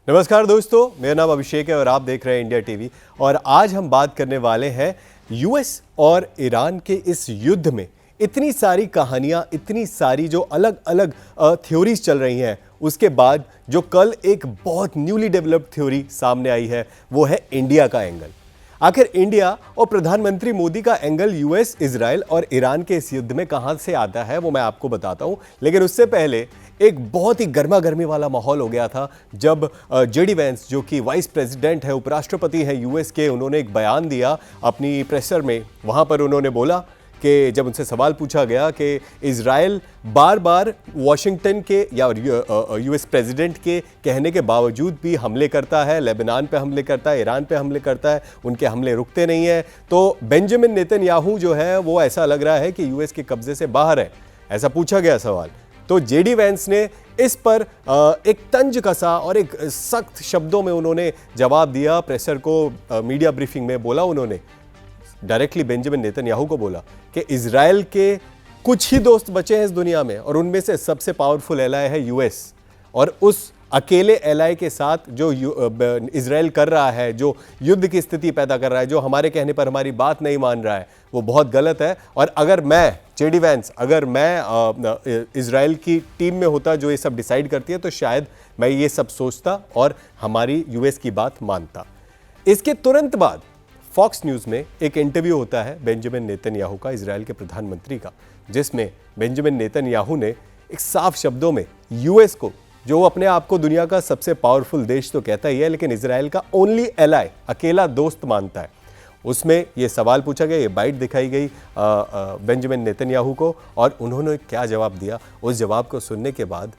नमस्कार दोस्तों, मेरा नाम अभिषेक है और आप देख रहे हैं इंडिया टीवी। और आज हम बात करने वाले हैं यूएस और ईरान के इस युद्ध में इतनी सारी कहानियां, इतनी सारी जो अलग अलग थ्योरीज चल रही हैं, उसके बाद जो कल एक बहुत न्यूली डेवलप्ड थ्योरी सामने आई है, वो है इंडिया का एंगल। आखिर इंडिया और प्रधानमंत्री मोदी का एंगल यूएस, इजराइल और ईरान के इस युद्ध में कहां से आता है, वो मैं आपको बताता हूं। लेकिन उससे पहले एक बहुत ही गर्मा गर्मी वाला माहौल हो गया था जब जेडी वेंस, जो कि वाइस प्रेसिडेंट है, उपराष्ट्रपति है यूएस के, उन्होंने एक बयान दिया अपनी प्रेसर में। वहां पर उन्होंने बोला कि जब उनसे सवाल पूछा गया कि इजराइल बार बार वॉशिंगटन के या यूएस प्रेसिडेंट के कहने के बावजूद भी हमले करता है, लेबनान पे हमले करता है, ईरान पे हमले करता है, उनके हमले रुकते नहीं हैं, तो बेंजामिन नेतन्याहू जो है वो ऐसा लग रहा है कि यूएस के कब्जे से बाहर है। ऐसा पूछा गया सवाल। तो जेडी वेंस ने इस पर एक तंज कसा और एक सख्त शब्दों में उन्होंने जवाब दिया प्रेसर को। मीडिया ब्रीफिंग में बोला उन्होंने, डायरेक्टली बेंजामिन नेतन्याहू को बोला कि इजराइल के कुछ ही दोस्त बचे हैं इस दुनिया में और उनमें से सबसे पावरफुल एलाय है यूएस। और उस अकेले एलाय के साथ जो इजराइल कर रहा है, जो युद्ध की स्थिति पैदा कर रहा है, जो हमारे कहने पर हमारी बात नहीं मान रहा है, वो बहुत गलत है। और अगर मैं जेडी वेंस, अगर मैं इजराइल की टीम में होता जो ये सब डिसाइड करती है, तो शायद मैं ये सब सोचता और हमारी यूएस की बात मानता। इसके तुरंत बाद फॉक्स न्यूज़ में एक इंटरव्यू होता है बेंजामिन नेतन्याहू का, इजराइल के प्रधानमंत्री का, जिसमें बेंजामिन नेतन्याहू ने एक साफ शब्दों में यूएस को, जो अपने आप को दुनिया का सबसे पावरफुल देश तो कहता ही है, लेकिन इजराइल का ओनली एलाय, अकेला दोस्त मानता है, उसमें ये सवाल पूछा गया, ये बाइट दिखाई गई बेंजामिन नेतन्याहू को, और उन्होंने क्या जवाब दिया। उस जवाब को सुनने के बाद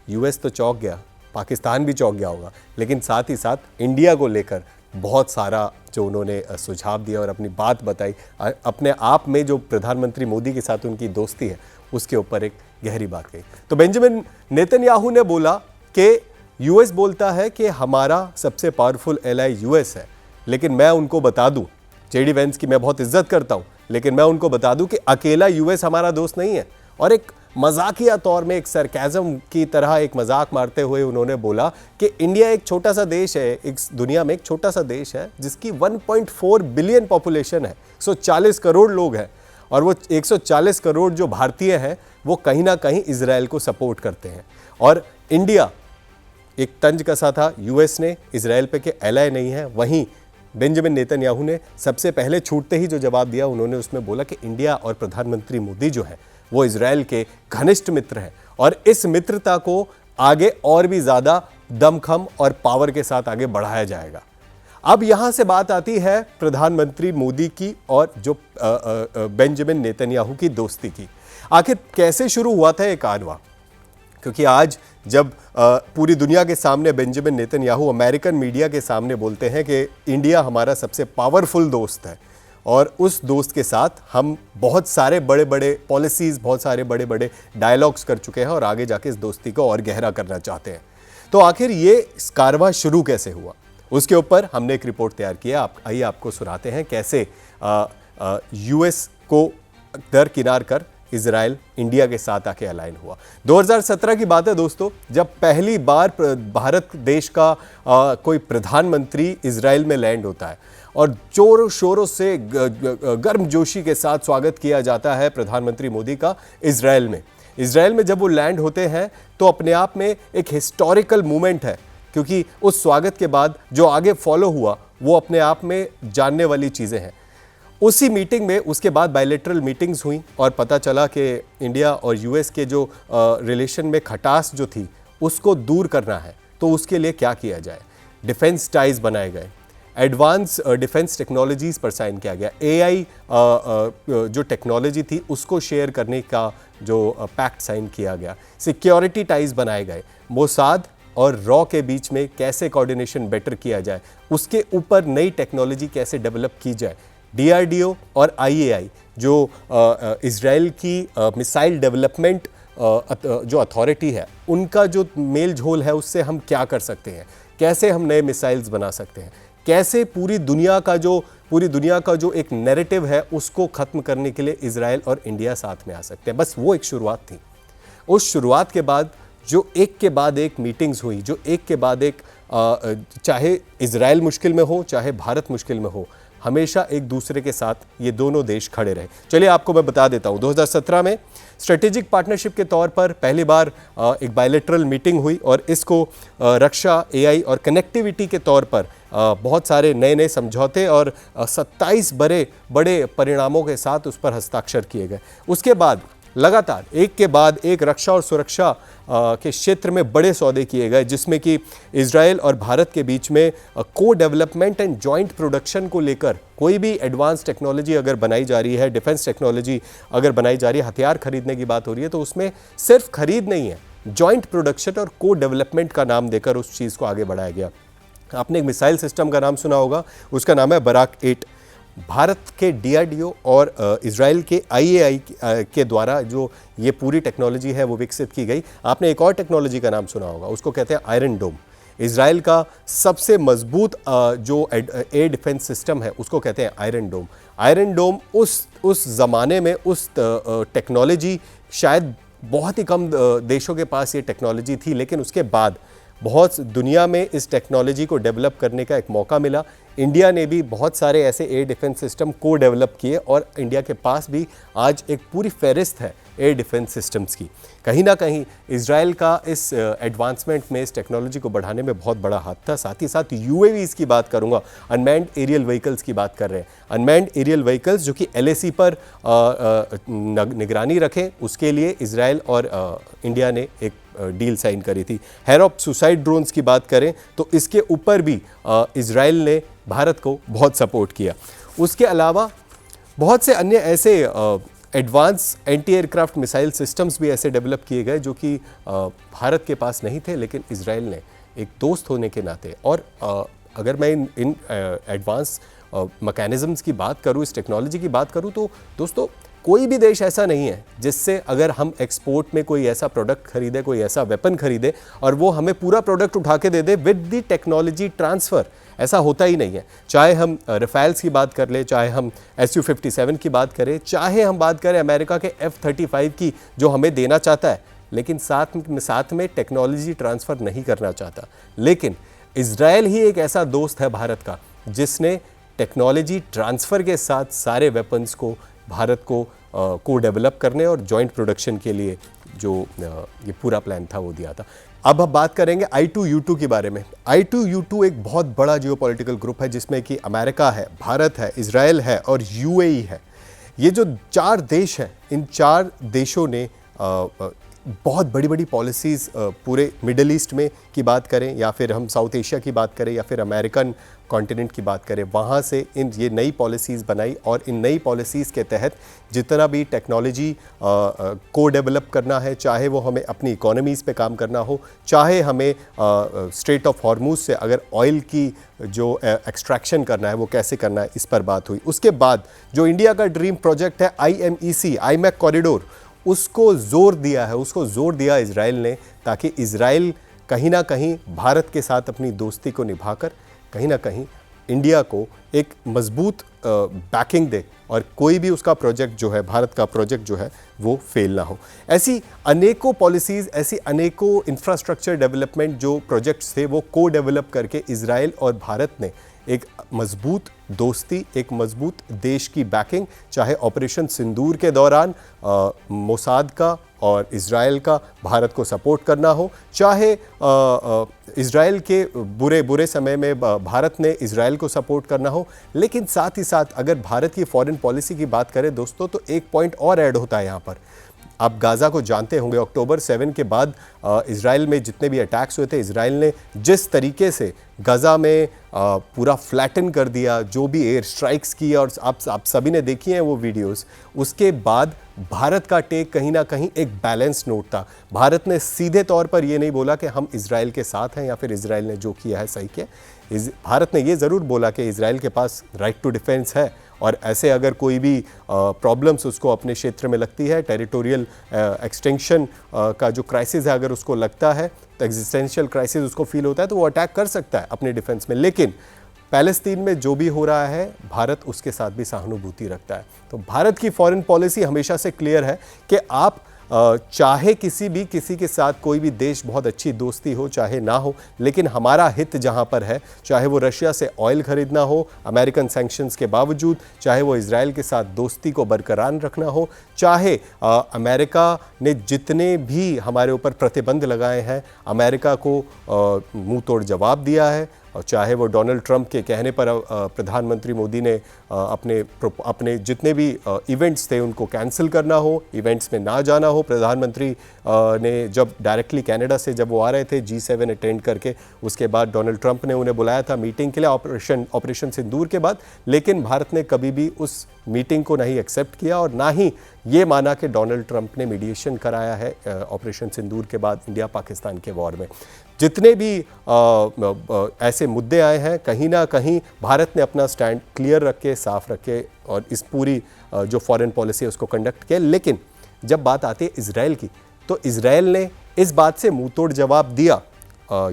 यूएस तो चौंक गया, पाकिस्तान भी चौंक गया होगा, लेकिन साथ ही साथ इंडिया को लेकर बहुत सारा जो उन्होंने सुझाव दिया और अपनी बात बताई, अपने आप में जो प्रधानमंत्री मोदी के साथ उनकी दोस्ती है, उसके ऊपर एक गहरी बात कही। तो बेंजामिन नेतन्याहू ने बोला कि यूएस बोलता है कि हमारा सबसे पावरफुल एलाय यूएस है, लेकिन मैं उनको बता दूं, जेडी वेंस की मैं बहुत इज्जत करता हूं, लेकिन मैं उनको बता दूं कि अकेला यूएस हमारा दोस्त नहीं है। और एक मजाकिया तौर में, एक सरकाज़म की तरह एक मजाक मारते हुए उन्होंने बोला कि इंडिया एक छोटा सा देश है, एक दुनिया में एक छोटा सा देश है जिसकी 1.4 बिलियन पॉपुलेशन है, 140 करोड़ लोग हैं, और वो 140 करोड़ जो भारतीय हैं वो कहीं ना कहीं इजराइल को सपोर्ट करते हैं। और इंडिया एक तंज कसा था यूएस ने इजराइल पे के एलाय नहीं है। वहीं बेंजामिन नेतन्याहू ने सबसे पहले छूटते ही जो जवाब दिया, उन्होंने उसमें बोला कि इंडिया और प्रधानमंत्री मोदी जो है वो इजराइल के घनिष्ठ मित्र हैं और इस मित्रता को आगे और भी ज़्यादा दमखम और पावर के साथ आगे बढ़ाया जाएगा। अब यहां से बात आती है प्रधानमंत्री मोदी की और जो बेंजामिन नेतन्याहू की दोस्ती की। आखिर कैसे शुरू हुआ था ये कारवां? क्योंकि आज जब पूरी दुनिया के सामने बेंजामिन नेतन्याहू अमेरिकन मीडिया के सामने बोलते हैं कि इंडिया हमारा सबसे पावरफुल दोस्त है और उस दोस्त के साथ हम बहुत सारे बड़े बड़े पॉलिसीज़, बहुत सारे बड़े बड़े डायलॉग्स कर चुके हैं और आगे जाके इस दोस्ती को और गहरा करना चाहते हैं, तो आखिर ये कारवां शुरू कैसे हुआ, उसके ऊपर हमने एक रिपोर्ट तैयार किया। आइए आपको सुनाते हैं कैसे यूएस को दरकिनार कर इजराइल इंडिया के साथ आके अलाइन हुआ। 2017 की बात है दोस्तों, जब पहली बार भारत देश का कोई प्रधानमंत्री इजराइल में लैंड होता है और जोरों शोरों से गर्मजोशी के साथ स्वागत किया जाता है प्रधानमंत्री मोदी का इजराइल में। इजराइल में जब वो लैंड होते हैं तो अपने आप में एक हिस्टोरिकल मोमेंट है, क्योंकि उस स्वागत के बाद जो आगे फॉलो हुआ वो अपने आप में जानने वाली चीज़ें हैं। उसी मीटिंग में उसके बाद बायलैटरल मीटिंग्स हुई और पता चला कि इंडिया और यूएस के जो रिलेशन में खटास जो थी उसको दूर करना है, तो उसके लिए क्या किया जाए। डिफेंस टाइज बनाए गए, एडवांस डिफेंस टेक्नोलॉजीज़ पर साइन किया गया, एआई जो टेक्नोलॉजी थी उसको शेयर करने का जो पैक्ट साइन किया गया, सिक्योरिटी टाइज बनाए गए, मोसाद और रॉ के बीच में कैसे कोऑर्डिनेशन बेटर किया जाए, उसके ऊपर नई टेक्नोलॉजी कैसे डेवलप की जाए। डीआरडीओ और आईएआई जो इजराइल की मिसाइल डेवलपमेंट जो अथॉरिटी है, उनका जो मेल झोल है उससे हम क्या कर सकते हैं, कैसे हम नए मिसाइल्स बना सकते हैं, कैसे पूरी दुनिया का जो एक नैरेटिव है उसको ख़त्म करने के लिए इजराइल और इंडिया साथ में आ सकते हैं। बस वो एक शुरुआत थी। उस शुरुआत के बाद जो एक के बाद एक मीटिंग्स हुई, जो एक के बाद एक चाहे इजराइल मुश्किल में हो, चाहे भारत मुश्किल में हो, हमेशा एक दूसरे के साथ ये दोनों देश खड़े रहे। चलिए आपको मैं बता देता हूँ, 2017 में स्ट्रेटेजिक पार्टनरशिप के तौर पर पहली बार एक बायलैटरल मीटिंग हुई और इसको रक्षा, एआई और कनेक्टिविटी के तौर पर बहुत सारे नए नए समझौते और 27 बड़े परिणामों के साथ उस पर हस्ताक्षर किए गए। उसके बाद लगातार एक के बाद एक रक्षा और सुरक्षा के क्षेत्र में बड़े सौदे किए गए, जिसमें कि इजराइल और भारत के बीच में को डेवलपमेंट एंड जॉइंट प्रोडक्शन को लेकर कोई भी एडवांस टेक्नोलॉजी अगर बनाई जा रही है, डिफेंस टेक्नोलॉजी अगर बनाई जा रही है, हथियार खरीदने की बात हो रही है, तो उसमें सिर्फ खरीद नहीं है, जॉइंट प्रोडक्शन और को डेवलपमेंट का नाम देकर उस चीज़ को आगे बढ़ाया गया। आपने एक मिसाइल सिस्टम का नाम सुना होगा, उसका नाम है बराक 8। भारत के डीआरडीओ और इजराइल के आईएआई के द्वारा जो ये पूरी टेक्नोलॉजी है वो विकसित की गई। आपने एक और टेक्नोलॉजी का नाम सुना होगा, उसको कहते हैं आयरन डोम। इजराइल का सबसे मजबूत जो एयर डिफेंस सिस्टम है उसको कहते हैं आयरन डोम। आयरन डोम उस ज़माने में उस टेक्नोलॉजी शायद बहुत ही कम देशों के पास ये टेक्नोलॉजी थी, लेकिन उसके बाद बहुत दुनिया में इस टेक्नोलॉजी को डेवलप करने का एक मौका मिला। इंडिया ने भी बहुत सारे ऐसे एयर डिफेंस सिस्टम को डेवलप किए और इंडिया के पास भी आज एक पूरी फहरिस्त है एयर डिफेंस सिस्टम्स की। कहीं ना कहीं इजराइल का इस एडवांसमेंट में, इस टेक्नोलॉजी को बढ़ाने में बहुत बड़ा हाथ था। साथ ही साथ यूएवीज़ की बात करूंगा, अनमैन्ड एरियल व्हीकल्स की बात कर रहे हैं। अनमैन्ड एरियल व्हीकल्स जो कि LAC पर निगरानी रखें, उसके लिए इजराइल और इंडिया ने एक डील साइन करी थी। हेरोप सुसाइड ड्रोन्स की बात करें तो इसके ऊपर भी इजराइल ने भारत को बहुत सपोर्ट किया। उसके अलावा बहुत से अन्य ऐसे advance anti aircraft missile systems भी ऐसे डेवलप किए गए जो कि भारत के पास नहीं थे, लेकिन इजराइल ने एक दोस्त होने के नाते और अगर मैं इन एडवांस मैकेनिज्म्स की बात करूं, इस टेक्नोलॉजी की बात करूं, तो दोस्तों कोई भी देश ऐसा नहीं है जिससे अगर हम एक्सपोर्ट में कोई ऐसा प्रोडक्ट खरीदे, कोई ऐसा वेपन खरीदे और वो हमें पूरा प्रोडक्ट उठा के दे दे विद द टेक्नोलॉजी ट्रांसफ़र। ऐसा होता ही नहीं है। चाहे हम राफेल्स की बात कर ले, चाहे हम Su-57 की बात करें, चाहे हम बात करें अमेरिका के F-35 की जो हमें देना चाहता है, लेकिन साथ में टेक्नोलॉजी ट्रांसफ़र नहीं करना चाहता। लेकिन इजराइल ही एक ऐसा दोस्त है भारत का जिसने टेक्नोलॉजी ट्रांसफ़र के साथ सारे वेपन्स को भारत को डेवलप करने और जॉइंट प्रोडक्शन के लिए जो ये पूरा प्लान था वो दिया था। अब हम बात करेंगे I2U2 के बारे में। I2U2 एक बहुत बड़ा जियोपॉलिटिकल ग्रुप है जिसमें कि अमेरिका है, भारत है, इजराइल है और UAE है। ये जो 4 देश हैं, इन 4 देशों ने बहुत बड़ी बड़ी पॉलिसीज़ पूरे मिडल ईस्ट में की बात करें या फिर हम साउथ एशिया की बात करें या फिर अमेरिकन कॉन्टिनेंट की बात करें, वहाँ से ये नई पॉलिसीज़ बनाई और इन नई पॉलिसीज़ के तहत जितना भी टेक्नोलॉजी को डेवलप करना है, चाहे वो हमें अपनी इकोनॉमीज़ पे काम करना हो, चाहे हमें स्ट्रेट ऑफ हॉर्मूज से अगर ऑयल की जो एक्सट्रैक्शन करना है वो कैसे करना है, इस पर बात हुई। उसके बाद जो इंडिया का ड्रीम प्रोजेक्ट है IMEC, IMEC कॉरिडोर, उसको जोर दिया इजराइल ने, ताकि इजराइल कहीं ना कहीं भारत के साथ अपनी दोस्ती को निभाकर कहीं ना कहीं इंडिया को एक मजबूत बैकिंग दे और कोई भी उसका प्रोजेक्ट जो है, भारत का प्रोजेक्ट जो है, वो फेल ना हो। ऐसी अनेकों पॉलिसीज़, ऐसी अनेकों इंफ्रास्ट्रक्चर डेवलपमेंट जो प्रोजेक्ट्स थे वो को डेवलप करके इजराइल और भारत ने एक मजबूत दोस्ती, एक मजबूत देश की बैकिंग, चाहे ऑपरेशन सिंदूर के दौरान मोसाद का और इजराइल का भारत को सपोर्ट करना हो, चाहे इजराइल के बुरे समय में भारत ने इजराइल को सपोर्ट करना हो। लेकिन साथ ही साथ अगर भारत की फॉरेन पॉलिसी की बात करें दोस्तों, तो एक पॉइंट और ऐड होता है यहाँ पर। आप गाज़ा को जानते होंगे, अक्टूबर 7 के बाद इजराइल में जितने भी अटैक्स हुए थे, इजराइल ने जिस तरीके से गाज़ा में पूरा फ्लैटन कर दिया, जो भी एयर स्ट्राइक्स की, और आप सभी ने देखी हैं वो वीडियोस। उसके बाद भारत का टेक कहीं ना कहीं एक बैलेंस नोट था। भारत ने सीधे तौर पर ये नहीं बोला कि हम इजराइल के साथ हैं या फिर इजराइल ने जो किया है सही किया। भारत ने ये ज़रूर बोला कि इजराइल के पास राइट टू डिफेंस है और ऐसे अगर कोई भी प्रॉब्लम्स उसको अपने क्षेत्र में लगती है, टेरिटोरियल एक्सटेंशन का जो क्राइसिस है अगर उसको लगता है, तो एग्जिस्टेंशियल क्राइसिस उसको फील होता है, तो वो अटैक कर सकता है अपने डिफेंस में। लेकिन पैलेस्तीन में जो भी हो रहा है, भारत उसके साथ भी सहानुभूति रखता है। तो भारत की फॉरेन पॉलिसी हमेशा से क्लियर है कि आप चाहे किसी के साथ कोई भी देश बहुत अच्छी दोस्ती हो चाहे ना हो, लेकिन हमारा हित जहां पर है, चाहे वो रशिया से ऑयल खरीदना हो अमेरिकन सैंक्शंस के बावजूद, चाहे वो इजराइल के साथ दोस्ती को बरकरार रखना हो, चाहे अमेरिका ने जितने भी हमारे ऊपर प्रतिबंध लगाए हैं अमेरिका को मुंह तोड़ जवाब दिया है, और चाहे वो डोनाल्ड ट्रंप के कहने पर प्रधानमंत्री मोदी ने अपने जितने भी इवेंट्स थे उनको कैंसिल करना हो, इवेंट्स में ना जाना हो। प्रधानमंत्री ने जब डायरेक्टली कनाडा से जब वो आ रहे थे G7 अटेंड करके, उसके बाद डोनाल्ड ट्रंप ने उन्हें बुलाया था मीटिंग के लिए ऑपरेशन सिंदूर के बाद, लेकिन भारत ने कभी भी उस मीटिंग को नहीं एक्सेप्ट किया और ना ही ये माना कि डोनाल्ड ट्रंप ने मीडिएशन कराया है ऑपरेशन सिंदूर के बाद इंडिया पाकिस्तान के वॉर में। जितने भी ऐसे मुद्दे आए हैं, कहीं ना कहीं भारत ने अपना स्टैंड क्लियर रख के, साफ रख के और इस पूरी जो फॉरेन पॉलिसी है उसको कंडक्ट किया। लेकिन जब बात आती है इजराइल की, तो इजराइल ने इस बात से मुंह तोड़ जवाब दिया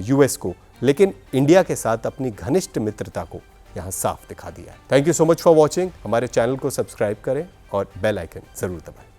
यूएस को, लेकिन इंडिया के साथ अपनी घनिष्ठ मित्रता को यहाँ साफ दिखा दिया है। Thank you so much for watching. हमारे चैनल को सब्सक्राइब करें और बेल आइकन जरूर दबाएं।